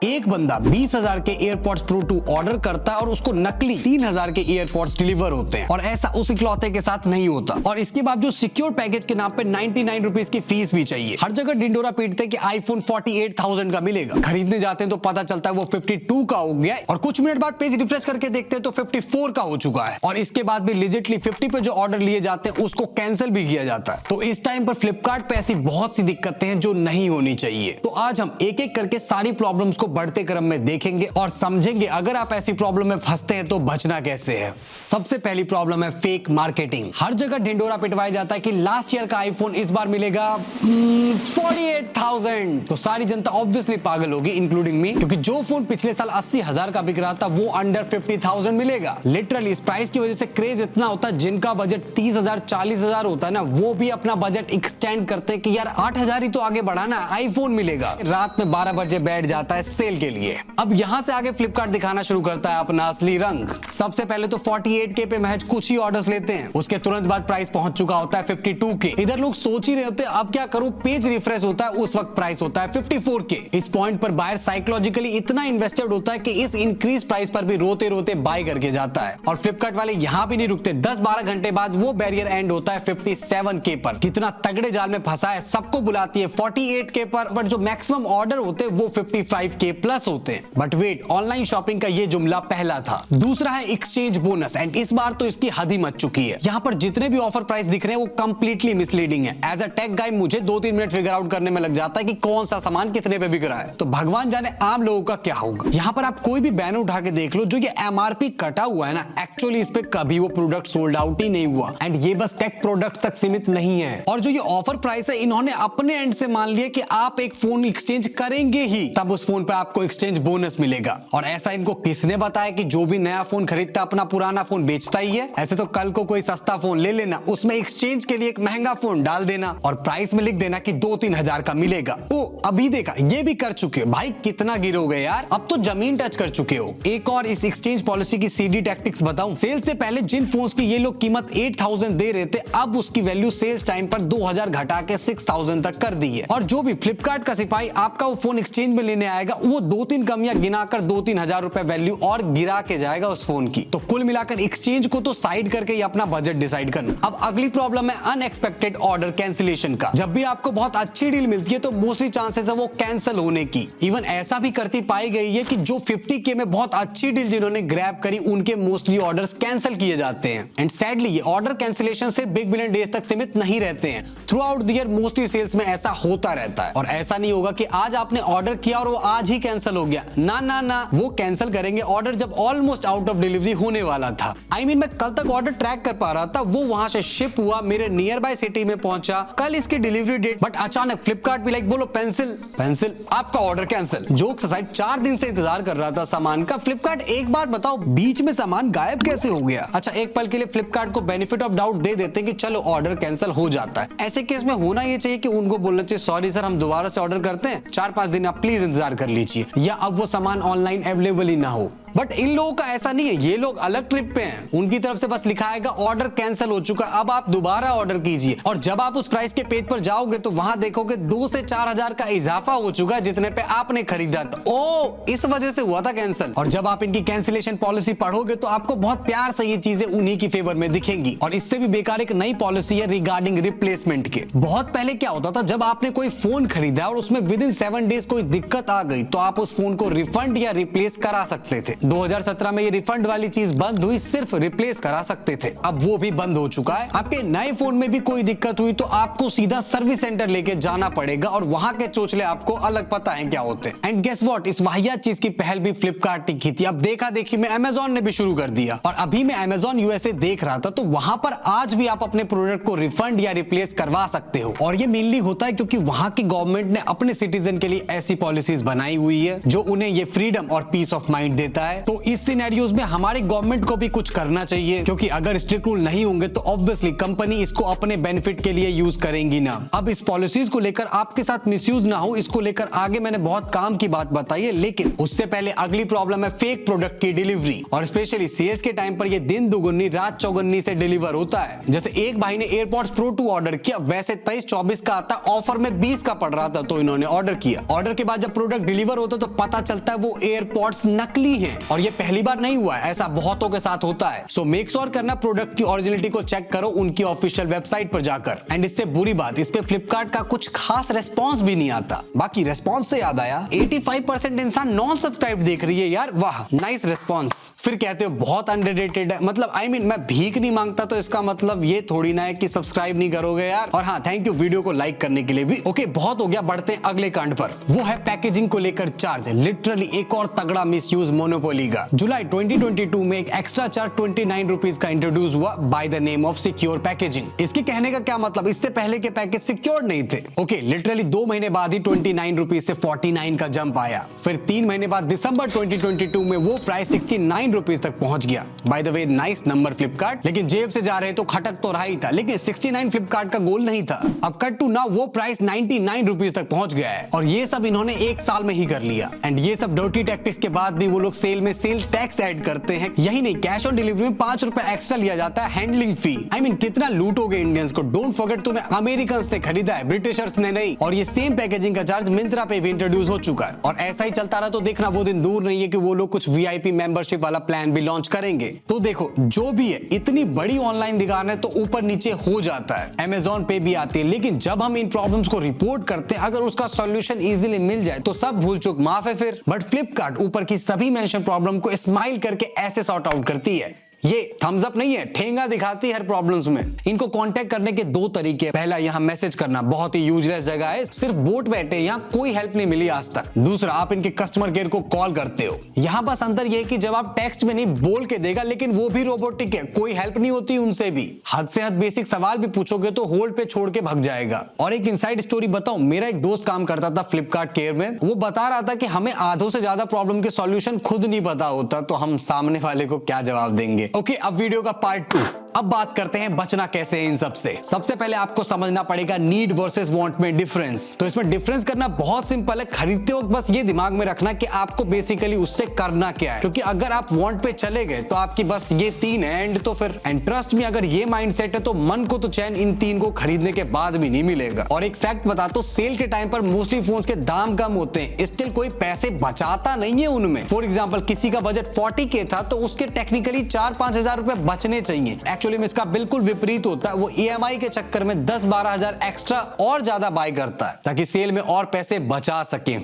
एक बंदा 20,000 के एयरपॉड्स प्रो 2 ऑर्डर करता है और उसको नकली 3,000 के एयरपॉड्स डिलीवर होते हैं। और ऐसा उस इकलौते के साथ नहीं होता। और इसके बाद जो सिक्योर पैकेज के नाम पे 99 रुपीज की फीस भी चाहिए। हर जगह डिंडोरा पीटते हैं कि आईफोन 48,000 का मिलेगा। खरीदने जाते हैं तो पता चलता है वो 52 का हो गया और कुछ मिनट बाद पेज रिफ्रेश करके देखते हैं तो 54 का हो चुका है। और इसके बाद भी लिजिटली 50 पे जो ऑर्डर लिए जाते हैं उसको कैंसिल भी किया जाता है। तो इस टाइम पर फ्लिपकार्ट पे ऐसी बहुत सी दिक्कतें हैं जो नहीं होनी चाहिए। तो आज हम एक एक करके सारी प्रॉब्लम्स को बढ़ते क्रम में देखेंगे और समझेंगे अगर आप ऐसी प्रॉब्लम में फंसते हैं तो बचना कैसे है। सबसे पहली प्रॉब्लम है फेक मार्केटिंग। हर जगह ढिंडोरा पिटवाया जाता है कि लास्ट ईयर का आईफोन इस बार मिलेगा 48,000। तो सारी जनता ऑब्वियसली पागल होगी इंक्लूडिंग मी, क्योंकि जो फोन पिछले साल 80,000 का बिक रहा था वो अंडर 50,000 मिलेगा। लिटरली इस प्राइस की वजह से क्रेज इतना होता है, जिनका बजट 30,000 40,000 होता है ना, वो भी अपना बजट एक्सटेंड करते हैं कि यार 8,000 ही तो आगे बढ़ाना, आईफोन मिलेगा। रात में 12 बजे बैठ जाता है सेल के लिए। अब यहां से आगे फ्लिपकार्ट दिखाना शुरू करता है अपना असली रंग। सबसे पहले तो 48K पे महज कुछ ही ऑर्डर्स लेते हैं, उसके तुरंत बाद प्राइस पहुंच चुका होता है 52K। इधर लोग सोच ही रहे होते हैं अब क्या करूं, पेज रिफ्रेश होता है, उस वक्त प्राइस होता है 54K। इस पॉइंट पर बायर साइकोलॉजिकली इतना इन्वेस्टेड होता है कि इस इंक्रीज प्राइस पर भी रोते रोते बाय करके जाता है। और फ्लिपकार्ट वाले यहां भी नहीं रुकते, 10-12 घंटे बाद वो बैरियर एंड होता है 57K पर। कितना तगड़े जाल में फंसा है, सबको बुलाती है 48K पर, बट जो मैक्सिमम ऑर्डर होते हैं वो 55K प्लस होते हैं। बट वेट, ऑनलाइन शॉपिंग का ये जुमला पहला था। दूसरा है एक्सचेंज बोनस, एंड इस बार तो इसकी हद ही मच चुकी है। यहाँ पर जितने भी ऑफर प्राइस दिख रहे हैं वो कंप्लीटली मिसलीडिंग है। एज अ टेक गाय मुझे 2-3 मिनट फिगर आउट करने में लग जाता है कि कौन सा सामान कितने पे बिक रहा है। तो भगवान जाने आम लोगों का क्या होगा। यहाँ पर आप कोई भी बैनर उठा के देख लो, जो ये MRP कटा हुआ है ना, एक्चुअली इस पे कभी वो प्रोडक्ट सोल्ड आउट ही नहीं हुआ। एंड ये बस टेक प्रोडक्ट तक सीमित नहीं है। और जो ये ऑफर प्राइस है, इन्होंने अपने एंड से मान लिया कि आप एक फोन एक्सचेंज करेंगे ही तब उस फोन पे आपको एक्सचेंज बोनस मिलेगा। और ऐसा इनको किसने बताया कि जो भी नया फोन खरीदता अपना पुराना फोन बेचता ही है। ऐसे तो कल को कोई सस्ता फोन ले लेना, उसमें एक्सचेंज के लिए एक महंगा फोन डाल देना और प्राइस में लिख देना कि 2-3 हजार का मिलेगा। ओ अभी देखा, ये भी कर चुके हो भाई, कितना गिरोगे यार, अब तो जमीन टच कर चुके हो। एक और इस एक्सचेंज पॉलिसी की सीडी टैक्टिक्स बताऊं। सेल से पहले जिन फोन्स की ये लोग कीमत 8,000 दे रहे थे, अब उसकी वैल्यू सेल्स टाइम पर 2,000 घटा के 6,000 तक कर दी है। और जो भी फ्लिपकार्ट का सिपाही आपका वो फोन एक्सचेंज में लेने आएगा, वो 2-3 कमियां गिनाकर 2-3 हजार रुपए वैल्यू और गिरा के जाएगा उस फोन की। तो कुल मिलाकर एक्सचेंज को तो साइड करके ही अपना बजट डिसाइड करना। अब अगली प्रॉब्लम है अनएक्सपेक्टेड ऑर्डर कैंसिलेशन का। जब भी आपको बहुत अच्छी डील मिलती है तो मोस्टली चांसेस है वो कैंसिल होने की। इवन ऐसा भी करती पाई गई है कि जो 50K में बहुत अच्छी डील जिन्होंने ग्रैब करी, उनके मोस्टली ऑर्डर्स कैंसिल किए जाते हैं। एंड सैडली ये ऑर्डर कैंसिलेशन सिर्फ बिग बिलियन डेज तक सीमित नहीं रहते हैं, throughout the year mostly sales में ऐसा होता रहता है। और ऐसा नहीं होगा कि आज आपने ऑर्डर किया और वो आज ही कैंसिल हो गया, ना ना ना, वो कैंसिल करेंगे ऑर्डर जब ऑलमोस्ट आउट ऑफ डिलीवरी होने वाला था। मैं कल तक ऑर्डर ट्रैक कर पा रहा था, वो वहां से शिप हुआ, मेरे नियर बाय सिटी में पहुंचा, कल इसकी डिलीवरी डेट, बट अचानक फ्लिपकार्ट भी लाइक बोलो पेंसिल आपका ऑर्डर कैंसिल। जोक्स असाइड, 4 दिन से इंतजार कर रहा था सामान का। फ्लिपकार्ट एक बात बताओ, बीच में सामान गायब कैसे हो गया। अच्छा, एक पल के लिए फ्लिपकार्ट को बेनिफिट ऑफ डाउट दे देते कि चलो ऑर्डर कैंसिल हो जाता है। ऐसे केस में होना ये चाहिए कि उनको बोलना चाहिए सॉरी सर, हम दोबारा से ऑर्डर करते हैं, 4-5 दिन आप प्लीज इंतजार कर लीजिए, या अब वो सामान ऑनलाइन अवेलेबल ही ना हो। बट इन लोगों का ऐसा नहीं है, ये लोग अलग ट्रिप पे हैं। उनकी तरफ से बस लिखा आएगा ऑर्डर कैंसिल हो चुका, अब आप दोबारा ऑर्डर कीजिए। और जब आप उस प्राइस के पेज पर जाओगे तो वहां देखोगे 2 से 4 हजार का इजाफा हो चुका है जितने पे आपने खरीदा था। ओ, इस वजह से हुआ था कैंसिल। और जब आप इनकी कैंसिलेशन पॉलिसी पढ़ोगे तो आपको बहुत प्यार से ये चीजें उन्हीं की फेवर में दिखेंगी। और इससे भी बेकार एक नई पॉलिसी है रिगार्डिंग रिप्लेसमेंट के। बहुत पहले क्या होता था, जब आपने कोई फोन खरीदा और उसमें विद इन 7 डेज कोई दिक्कत आ गई तो आप उस फोन को रिफंड या रिप्लेस करा सकते थे। 2017 में ये रिफंड वाली चीज बंद हुई, सिर्फ रिप्लेस करा सकते थे, अब वो भी बंद हो चुका है। आपके नए फोन में भी कोई दिक्कत हुई तो आपको सीधा सर्विस सेंटर लेके जाना पड़ेगा और वहां के चोचले आपको अलग पता है क्या होते हैं। एंड गेस व्हाट, इस वाहियात चीज की पहल भी फ्लिपकार्ट की थी, अब देखा देखी में अमेजॉन ने भी शुरू कर दिया। और अभी मैं अमेजॉन यूएसए देख रहा था तो वहां पर आज भी आप अपने प्रोडक्ट को रिफंड या रिप्लेस करवा सकते हो। और ये मेनली होता है क्योंकि वहां की गवर्नमेंट ने अपने सिटीजन के लिए ऐसी पॉलिसीज बनाई हुई है जो उन्हें ये फ्रीडम और पीस ऑफ माइंड देता है है। तो इस सिनेरियोज में हमारी गवर्नमेंट को भी कुछ करना चाहिए, क्योंकि अगर स्ट्रिक्ट रूल नहीं होंगे तो ऑब्वियसली कंपनी इसको अपने बेनिफिट के लिए यूज करेंगी ना। अब इस पॉलिसीज को लेकर आपके साथ मिसयूज ना हो, इसको लेकर आगे मैंने बहुत काम की बात बताई है। लेकिन उससे पहले अगली प्रॉब्लम है फेक प्रोडक्ट की डिलीवरी, और स्पेशली सेल्स के टाइम पर ये दिन दुगुनी रात चौगुनी से डिलीवर होता है। जैसे एक भाई ने एयरपॉड्स प्रो 2 ऑर्डर किया, वैसे 23-24 का आता, ऑफर में 20 का पड़ रहा था, तो इन्होंने ऑर्डर किया। ऑर्डर के बाद जब प्रोडक्ट डिलीवर होता तो पता चलता है वो एयरपॉड्स नकली हैं, और ये पहली बार नहीं हुआ है, ऐसा बहुतों के साथ होता है। सो मेक श्योर करना प्रोडक्ट की ओरिजिनलिटी को चेक करो उनकी ऑफिशियल वेबसाइट पर जाकर। एंड इससे बुरी बात, इस पे फ्लिपकार्ट का कुछ खास रेस्पॉन्स भी नहीं आता। बाकी रेस्पॉन्स से याद आया, 85% इंसान नॉन सब्सक्राइब देख रही है यार, वाह नाइस रेस्पॉन्स। फिर कहते हो बहुत अंडररेटेड है, मतलब I mean, मैं भीख नहीं मांगता तो इसका मतलब ये थोड़ी ना है कि सब्सक्राइब नहीं करोगे यार। और हाँ, थैंक यू वीडियो को लाइक करने के लिए भी। ओके, बहुत हो गया, बढ़ते हैं अगले कांड पर। वो है पैकेजिंग को लेकर चार्ज। लिटरली एक और तगड़ा मिसयूज मोनोपोली का। जुलाई 2022 में एक एक्स्ट्रा चार्ज 29 रुपीज का इंट्रोड्यूस हुआ by the name of secure packaging. इसके कहने का क्या मतलब, इससे पहले के पैकेज सिक्योर नहीं थे। ओके, लिटरली 2 महीने बाद ही 29 रुपीज से 49 का जंप आया। फिर 3 महीने बाद दिसंबर 2022 में वो प्राइस 69 रुपीज तक पहुंच गया। By the way nice number Flipkart, लेकिन जेब से जा रहे तो खटक तो रहा ही था, लेकिन 69 फ्लिपकार्ट का गोल नहीं था। अब कट टू नाउ वो प्राइस 99 रुपीज तक पहुंच गया है, और ये सब इन्होंने 1 साल में ही कर लिया। एंड ये सब डर्टी टैक्टिक्स के बाद भी वो लोग सेल में सेल टैक्स ऐड करते हैं। यही नहीं, कैश ऑन डिलीवरी में 5 रुपए एक्स्ट्रा लिया जाता है हैंडलिंग फी। आई मीन कितना लूटोगे इंडियंस को। डोंट फॉरगेट, तुम्हें अमेरिकन्स ने खरीदा है, ब्रिटिशर्स ने नहीं। और ये सेम पैकेजिंग का चार्ज मिंत्रा पे भी इंट्रोड्यूस हो चुका है, और ऐसा ही चलता रहा तो देखना वो दिन दूर नहीं है कि वो लोग कुछ VIP मेंबरशिप वाला प्लान भी लॉन्च करेंगे। तो देखो, जो भी है, इतनी बड़ी ऑनलाइन दुकान है तो ऊपर नीचे हो जाता है, अमेज़न पे भी आती है। लेकिन जब हम इन प्रॉब्लम्स को रिपोर्ट करते हैं, अगर उसका सॉल्यूशन इजीली मिल जाए तो सब भूल चूक माफ है फिर। बट फ्लिपकार्ट ऊपर की सभी मेंशन प्रॉब्लम को स्माइल करके ऐसे सॉर्ट आउट करती है। ये थम्स अप नहीं है, ठेंगा दिखाती है हर प्रॉब्लम्स में। इनको कांटेक्ट करने के 2 तरीके। पहला, यहाँ मैसेज करना, बहुत ही यूजलेस जगह है, सिर्फ बोट बैठे, यहाँ कोई हेल्प नहीं मिली आज तक। दूसरा, आप इनके कस्टमर केयर को कॉल करते हो। यहाँ बस अंतर यह है कि जब आप टेक्स्ट में नहीं बोल के देगा, लेकिन वो भी रोबोटिक है, कोई हेल्प नहीं होती उनसे भी। हद से हद बेसिक सवाल भी पूछोगे तो होल्ड पे छोड़ के भाग जाएगा। और एक इनसाइड स्टोरी बताऊं, मेरा एक दोस्त काम करता था फ्लिपकार्ट केयर में। वो बता रहा था कि हमें आधों से ज्यादा प्रॉब्लम के सॉल्यूशन खुद नहीं पता होता, तो हम सामने वाले को क्या जवाब देंगे। ओके, अब वीडियो का पार्ट 2। अब बात करते हैं बचना कैसे है इन सब से। सबसे पहले आपको समझना पड़ेगा नीड वर्सेस वांट में डिफरेंस। तो इसमें डिफरेंस करना बहुत सिंपल है। खरीदते वक्त बस ये दिमाग में रखना कि आपको बेसिकली उससे करना क्या है, क्योंकि अगर आप वांट पे चले गए तो आपकी बस ये 3 है एंड तो फिर। एंड ट्रस्ट में, अगर ये माइंडसेट है तो मन को तो चैन इन 3 को खरीदने के बाद भी नहीं मिलेगा। और एक फैक्ट बताता हूं, सेल के टाइम पर मोस्टली फोन्स के दाम कम होते हैं, स्टिल कोई पैसे बचाता नहीं है उनमें। फॉर एग्जाम्पल, किसी का बजट 40K था तो उसके टेक्निकली 4-5 हजार रुपए बचने चाहिए। एक्चुअली में इसका बिल्कुल विपरीत होता है। वो EMI के चक्कर में 10-12 हजार एक्स्ट्रा और ज्यादा बाय करता है ताकि सेल में और पैसे बचा सके।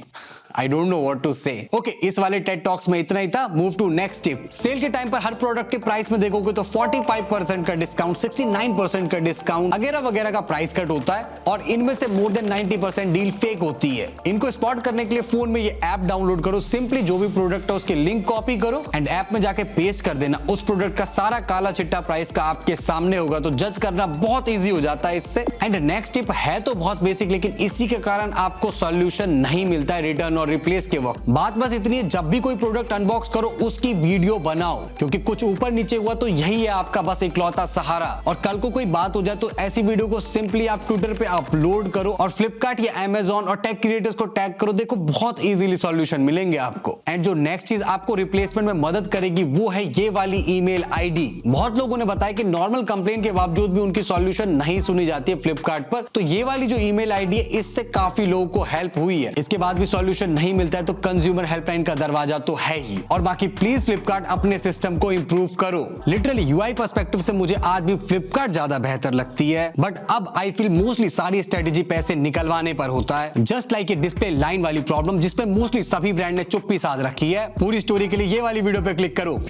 I don't know what to say. Okay, इस वाले टेड टॉक्स में इतना ही था। Move to next tip. Sale के टाइम पर हर प्रोडक्ट के प्राइस में देखोगे तो 45% का डिस्काउंट, 69% का डिस्काउंट वगैरह वगैरह का प्राइस कट होता है, और इनमें से मोर देन 90% डील फेक होती है। इनको स्पॉट करने के लिए फोन में ये ऐप डाउनलोड करो। सिंपली जो भी प्रोडक्ट है उसके लिंक कॉपी करो एंड ऐप में जाके पेस्ट कर देना। उस प्रोडक्ट का सारा काला चिट्टा प्राइस का आपके सामने होगा, तो जज करना बहुत ईजी हो जाता है इससे। एंड नेक्स्ट टिप है तो बहुत बेसिक, लेकिन इसी के कारण आपको सॉल्यूशन नहीं मिलता है रिटर्न और रिप्लेस के वक्त। बात बस इतनी है, जब भी कोई प्रोडक्ट अनबॉक्स करो उसकी वीडियो बनाओ, क्योंकि कुछ ऊपर नीचे हुआ तो यही है आपका बस इकलौता सहारा। और कल को कोई बात हो जाए तो ऐसी वीडियो को सिंपली आप ट्विटर पे अपलोड करो और फ्लिपकार्ट या अमेज़न और टेक क्रिएटर्स को टैग करो। देखो, बहुत इजीली सॉल्यूशन मिलेंगे आपको। एंड जो नेक्स्ट चीज आपको रिप्लेसमेंट में मदद करेगी वो है ये वाली ईमेल आईडी। बहुत लोगों ने बताया कि नॉर्मल कंप्लेन के बावजूद भी उनकी सॉल्यूशन नहीं सुनी जाती है फ्लिपकार्ट पर, तो ये वाली जो ईमेल आईडी है इससे काफी लोगों को हेल्प हुई है। इसके बाद भी सॉल्यूशन नहीं मिलता है तो कंज्यूमर हेल्पलाइन का दरवाजा तो है ही। और बाकी प्लीज फ्लिपकार्ट अपने सिस्टम को इंप्रूव करो। लिटरली यूआई पर्सपेक्टिव से मुझे आज भी फ्लिपकार्ट ज्यादा बेहतर लगती है, बट अब आई फील मोस्टली सारी स्ट्रेटेजी पैसे निकलवाने पर होता है। जस्ट लाइक ये डिस्प्ले लाइन वाली प्रॉब्लम जिसपे मोस्टली सभी ब्रांड ने चुप्पी साध रखी है। पूरी स्टोरी के लिए ये वाली वीडियो पे क्लिक करो।